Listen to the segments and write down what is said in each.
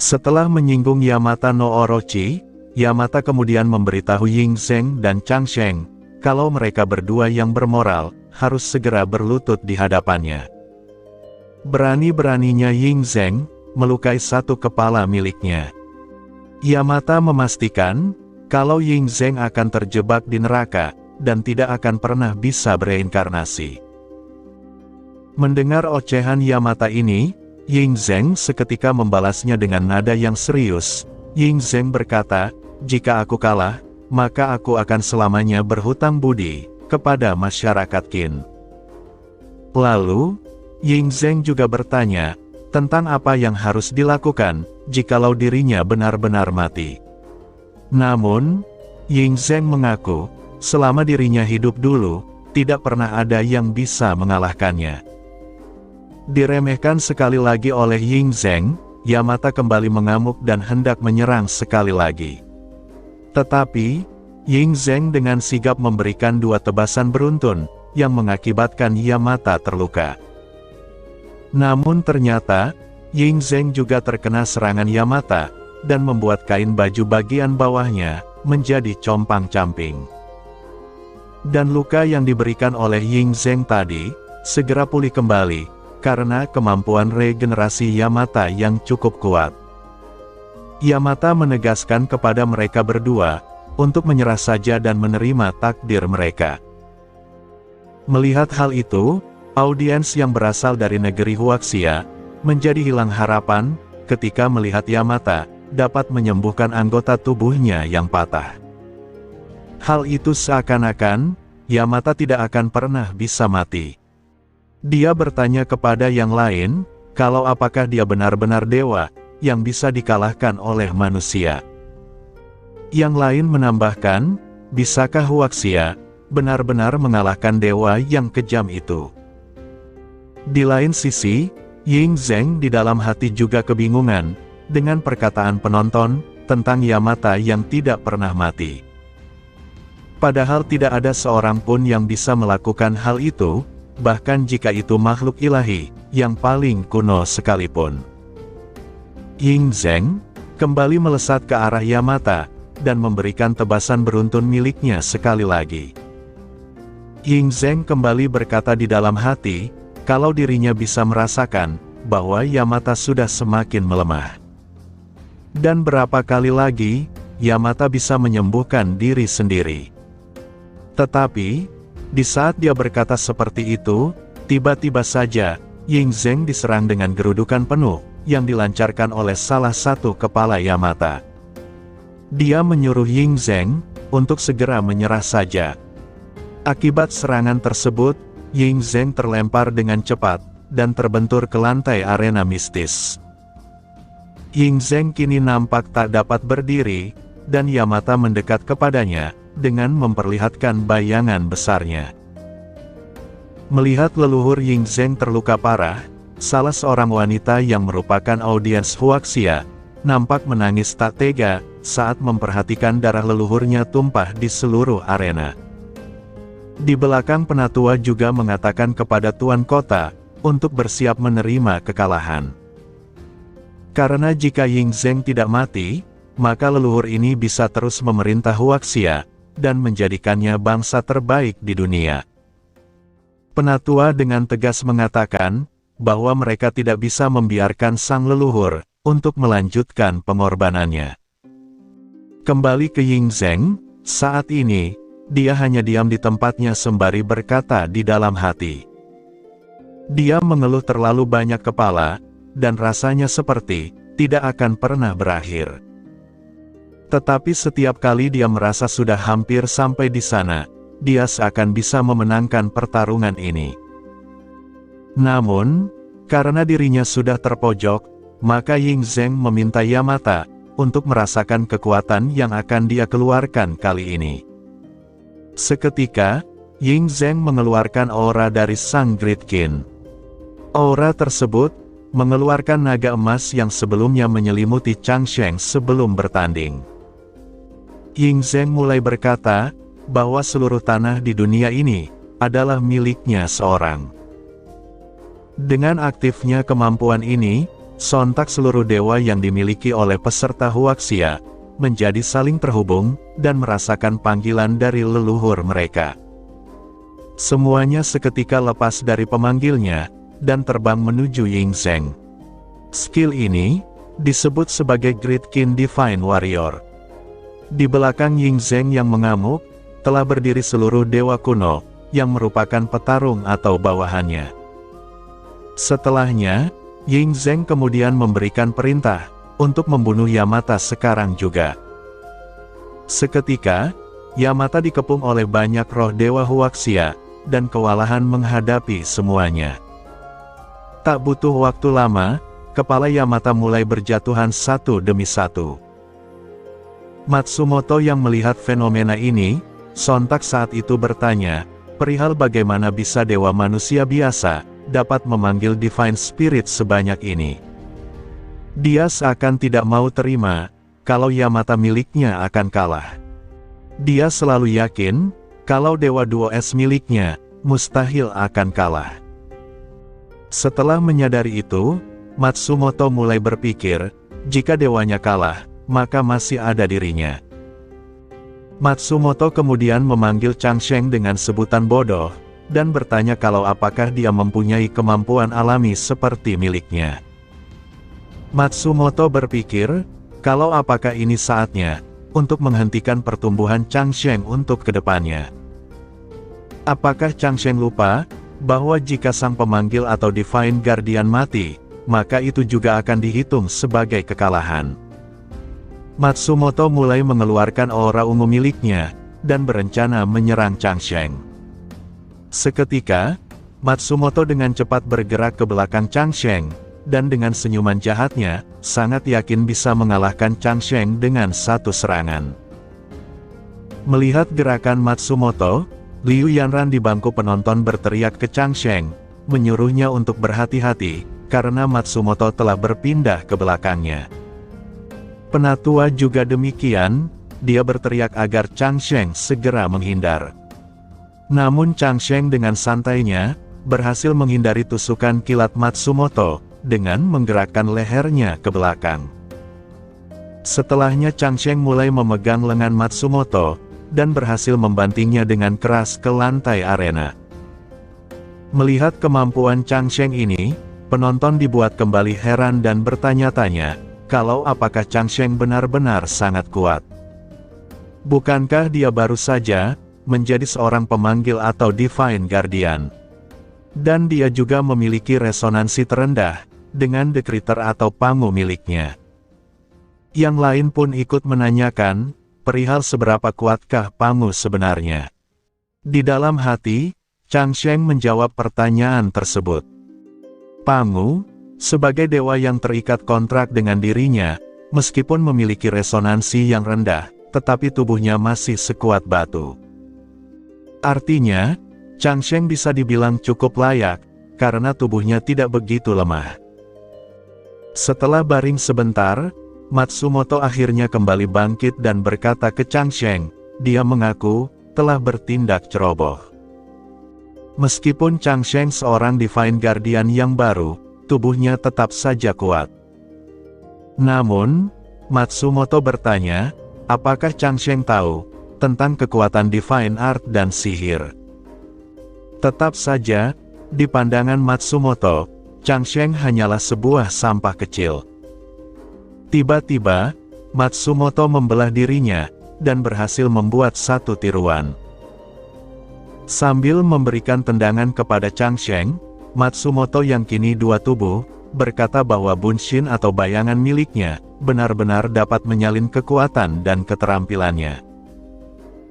Setelah menyinggung Yamata no Orochi, Yamata kemudian memberitahu Ying Zheng dan Chang Sheng, kalau mereka berdua yang bermoral, harus segera berlutut di hadapannya. Berani-beraninya Ying Zheng melukai satu kepala miliknya. Yamata memastikan, kalau Ying Zheng akan terjebak di neraka, dan tidak akan pernah bisa bereinkarnasi. Mendengar ocehan Yamata ini, Ying Zheng seketika membalasnya dengan nada yang serius. Ying Zheng berkata, jika aku kalah, maka aku akan selamanya berhutang budi kepada masyarakat Qin. Lalu, Ying Zheng juga bertanya, tentang apa yang harus dilakukan, jikalau dirinya benar-benar mati. Namun, Ying Zheng mengaku, selama dirinya hidup dulu, tidak pernah ada yang bisa mengalahkannya. Diremehkan sekali lagi oleh Ying Zheng, Yamata kembali mengamuk dan hendak menyerang sekali lagi. Tetapi, Ying Zheng dengan sigap memberikan dua tebasan beruntun, yang mengakibatkan Yamata terluka. Namun ternyata, Ying Zheng juga terkena serangan Yamata, dan membuat kain baju bagian bawahnya, menjadi compang-camping. Dan luka yang diberikan oleh Ying Zheng tadi, segera pulih kembali, karena kemampuan regenerasi Yamata yang cukup kuat. Yamata menegaskan kepada mereka berdua, untuk menyerah saja dan menerima takdir mereka. Melihat hal itu, audiens yang berasal dari negeri Huaxia, menjadi hilang harapan, ketika melihat Yamata, dapat menyembuhkan anggota tubuhnya yang patah. Hal itu seakan-akan, Yamata tidak akan pernah bisa mati. Dia bertanya kepada yang lain, kalau apakah dia benar-benar dewa, yang bisa dikalahkan oleh manusia. Yang lain menambahkan, bisakah Huaxia benar-benar mengalahkan dewa yang kejam itu? Di lain sisi, Ying Zheng di dalam hati juga kebingungan, dengan perkataan penonton, tentang Yamata yang tidak pernah mati. Padahal tidak ada seorang pun yang bisa melakukan hal itu, bahkan jika itu makhluk ilahi, yang paling kuno sekalipun. Ying Zheng kembali melesat ke arah Yamata, dan memberikan tebasan beruntun miliknya sekali lagi. Ying Zheng kembali berkata di dalam hati, kalau dirinya bisa merasakan, bahwa Yamata sudah semakin melemah. Dan berapa kali lagi, Yamata bisa menyembuhkan diri sendiri. Tetapi, di saat dia berkata seperti itu, tiba-tiba saja, Ying Zheng diserang dengan gerudukan penuh, yang dilancarkan oleh salah satu kepala Yamata. Dia menyuruh Ying Zheng, untuk segera menyerah saja. Akibat serangan tersebut, Ying Zheng terlempar dengan cepat, dan terbentur ke lantai arena mistis. Ying Zheng kini nampak tak dapat berdiri, dan Yamata mendekat kepadanya, dengan memperlihatkan bayangan besarnya. Melihat leluhur Ying Zheng terluka parah, salah seorang wanita yang merupakan audiens Huaxia, nampak menangis tak tega, saat memperhatikan darah leluhurnya tumpah di seluruh arena. Di belakang penatua juga mengatakan kepada Tuan Kota, untuk bersiap menerima kekalahan. Karena jika Ying Zheng tidak mati, maka leluhur ini bisa terus memerintah Huaxia, dan menjadikannya bangsa terbaik di dunia. Penatua dengan tegas mengatakan, bahwa mereka tidak bisa membiarkan sang leluhur, untuk melanjutkan pengorbanannya. Kembali ke Ying Zheng, saat ini, dia hanya diam di tempatnya sembari berkata di dalam hati. Dia mengeluh terlalu banyak kepala, dan rasanya seperti, tidak akan pernah berakhir. Tetapi setiap kali dia merasa sudah hampir sampai di sana, dia seakan bisa memenangkan pertarungan ini. Namun, karena dirinya sudah terpojok, maka Ying Zheng meminta Yamata, untuk merasakan kekuatan yang akan dia keluarkan kali ini. Seketika, Ying Zheng mengeluarkan aura dari sang Great Qin. Aura tersebut, mengeluarkan naga emas yang sebelumnya menyelimuti Chang Sheng sebelum bertanding. Ying Zheng mulai berkata, bahwa seluruh tanah di dunia ini, adalah miliknya seorang. Dengan aktifnya kemampuan ini, sontak seluruh dewa yang dimiliki oleh peserta Huaxia menjadi saling terhubung dan merasakan panggilan dari leluhur mereka. Semuanya seketika lepas dari pemanggilnya dan terbang menuju Yingzheng. Skill ini disebut sebagai Great King Divine Warrior. Di belakang Yingzheng yang mengamuk, telah berdiri seluruh dewa kuno yang merupakan petarung atau bawahannya. Setelahnya, Yingzheng kemudian memberikan perintah untuk membunuh Yamata sekarang juga. Seketika, Yamata dikepung oleh banyak roh dewa Huaxia dan kewalahan menghadapi semuanya. Tak butuh waktu lama, kepala Yamata mulai berjatuhan satu demi satu. Matsumoto yang melihat fenomena ini, sontak saat itu bertanya, perihal bagaimana bisa dewa manusia biasa dapat memanggil Divine Spirit sebanyak ini. Dia seakan tidak mau terima kalau Yamata miliknya akan kalah. Dia selalu yakin kalau Dewa Duo Es miliknya mustahil akan kalah. Setelah menyadari itu, Matsumoto mulai berpikir, jika dewanya kalah, maka masih ada dirinya. Matsumoto kemudian memanggil Changsheng dengan sebutan bodoh, dan bertanya kalau apakah dia mempunyai kemampuan alami seperti miliknya. Matsumoto berpikir, kalau apakah ini saatnya untuk menghentikan pertumbuhan Changsheng untuk kedepannya. Apakah Changsheng lupa bahwa jika sang pemanggil atau Divine Guardian mati, maka itu juga akan dihitung sebagai kekalahan. Matsumoto mulai mengeluarkan aura ungu miliknya dan berencana menyerang Changsheng. Seketika, Matsumoto dengan cepat bergerak ke belakang Changsheng, dan dengan senyuman jahatnya, sangat yakin bisa mengalahkan Changsheng dengan satu serangan. Melihat gerakan Matsumoto, Liu Yanran di bangku penonton berteriak ke Changsheng, menyuruhnya untuk berhati-hati, karena Matsumoto telah berpindah ke belakangnya. Penatua juga demikian, dia berteriak agar Changsheng segera menghindar. Namun Changsheng dengan santainya, berhasil menghindari tusukan kilat Matsumoto, dengan menggerakkan lehernya ke belakang. Setelahnya Changsheng mulai memegang lengan Matsumoto, dan berhasil membantingnya dengan keras ke lantai arena. Melihat kemampuan Changsheng ini, penonton dibuat kembali heran dan bertanya-tanya, kalau apakah Changsheng benar-benar sangat kuat. Bukankah dia baru saja menjadi seorang pemanggil atau Divine Guardian? Dan dia juga memiliki resonansi terendah dengan Decryter atau Pangu miliknya. Yang lain pun ikut menanyakan, perihal seberapa kuatkah Pangu sebenarnya. Di dalam hati, Changsheng menjawab pertanyaan tersebut. Pangu, sebagai dewa yang terikat kontrak dengan dirinya, meskipun memiliki resonansi yang rendah, tetapi tubuhnya masih sekuat batu. Artinya, Changsheng bisa dibilang cukup layak, karena tubuhnya tidak begitu lemah. Setelah baring sebentar, Matsumoto akhirnya kembali bangkit dan berkata ke Changsheng, dia mengaku telah bertindak ceroboh. Meskipun Changsheng seorang Divine Guardian yang baru, tubuhnya tetap saja kuat. Namun, Matsumoto bertanya, apakah Changsheng tahu tentang kekuatan Divine Art dan sihir? Tetap saja, di pandangan Matsumoto, Changsheng hanyalah sebuah sampah kecil. Tiba-tiba, Matsumoto membelah dirinya, dan berhasil membuat satu tiruan. Sambil memberikan tendangan kepada Changsheng, Matsumoto yang kini dua tubuh, berkata bahwa Bunshin atau bayangan miliknya, benar-benar dapat menyalin kekuatan dan keterampilannya.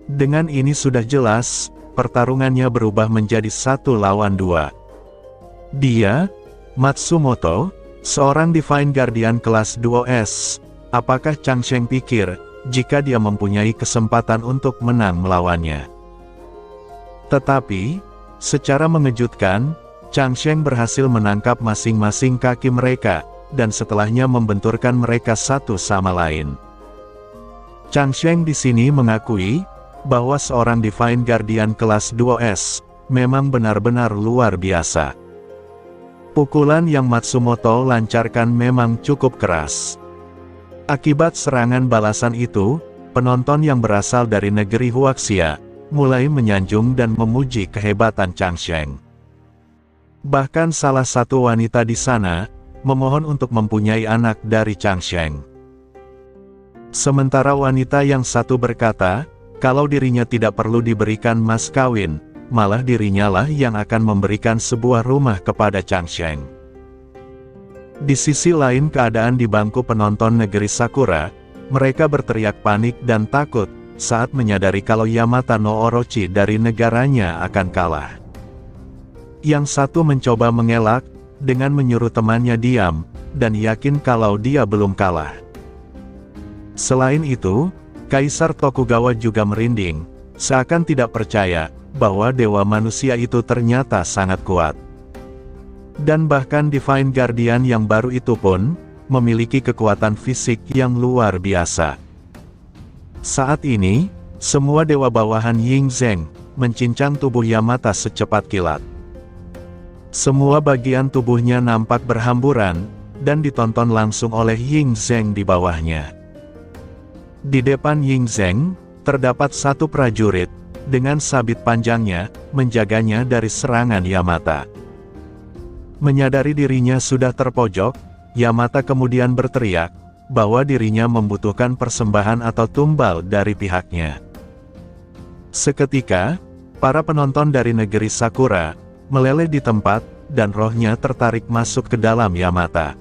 Dengan ini sudah jelas, pertarungannya berubah menjadi 1-2. Dia, Matsumoto, seorang Divine Guardian kelas 2S, apakah Changsheng pikir, jika dia mempunyai kesempatan untuk menang melawannya? Tetapi, secara mengejutkan, Changsheng berhasil menangkap masing-masing kaki mereka, dan setelahnya membenturkan mereka satu sama lain. Changsheng di sini mengakui bahwa seorang Divine Guardian kelas 2S memang benar-benar luar biasa. Pukulan yang Matsumoto lancarkan memang cukup keras. Akibat serangan balasan itu, penonton yang berasal dari negeri Huaxia mulai menyanjung dan memuji kehebatan Changsheng. Bahkan salah satu wanita di sana memohon untuk mempunyai anak dari Changsheng. Sementara wanita yang satu berkata, kalau dirinya tidak perlu diberikan mas kawin, malah dirinya lah yang akan memberikan sebuah rumah kepada Changsheng. Di sisi lain keadaan di bangku penonton negeri Sakura, mereka berteriak panik dan takut saat menyadari kalau Yamata no Orochi dari negaranya akan kalah. Yang satu mencoba mengelak, dengan menyuruh temannya diam, dan yakin kalau dia belum kalah. Selain itu, Kaisar Tokugawa juga merinding, seakan tidak percaya bahwa dewa manusia itu ternyata sangat kuat. Dan bahkan Divine Guardian yang baru itu pun memiliki kekuatan fisik yang luar biasa. Saat ini, semua dewa bawahan Ying Zheng mencincang tubuh Yamata secepat kilat. Semua bagian tubuhnya nampak berhamburan, dan ditonton langsung oleh Ying Zheng di bawahnya. Di depan Ying Zheng, terdapat satu prajurit, dengan sabit panjangnya, menjaganya dari serangan Yamata. Menyadari dirinya sudah terpojok, Yamata kemudian berteriak, bahwa dirinya membutuhkan persembahan atau tumbal dari pihaknya. Seketika, para penonton dari negeri Sakura, meleleh di tempat, dan rohnya tertarik masuk ke dalam Yamata.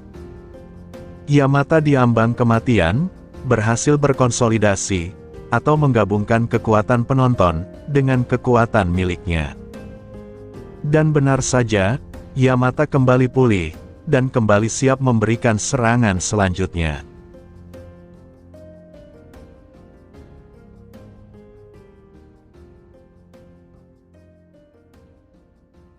Yamata diambang kematian, berhasil berkonsolidasi, atau menggabungkan kekuatan penonton, dengan kekuatan miliknya. Dan benar saja, Yamata kembali pulih, dan kembali siap memberikan serangan selanjutnya.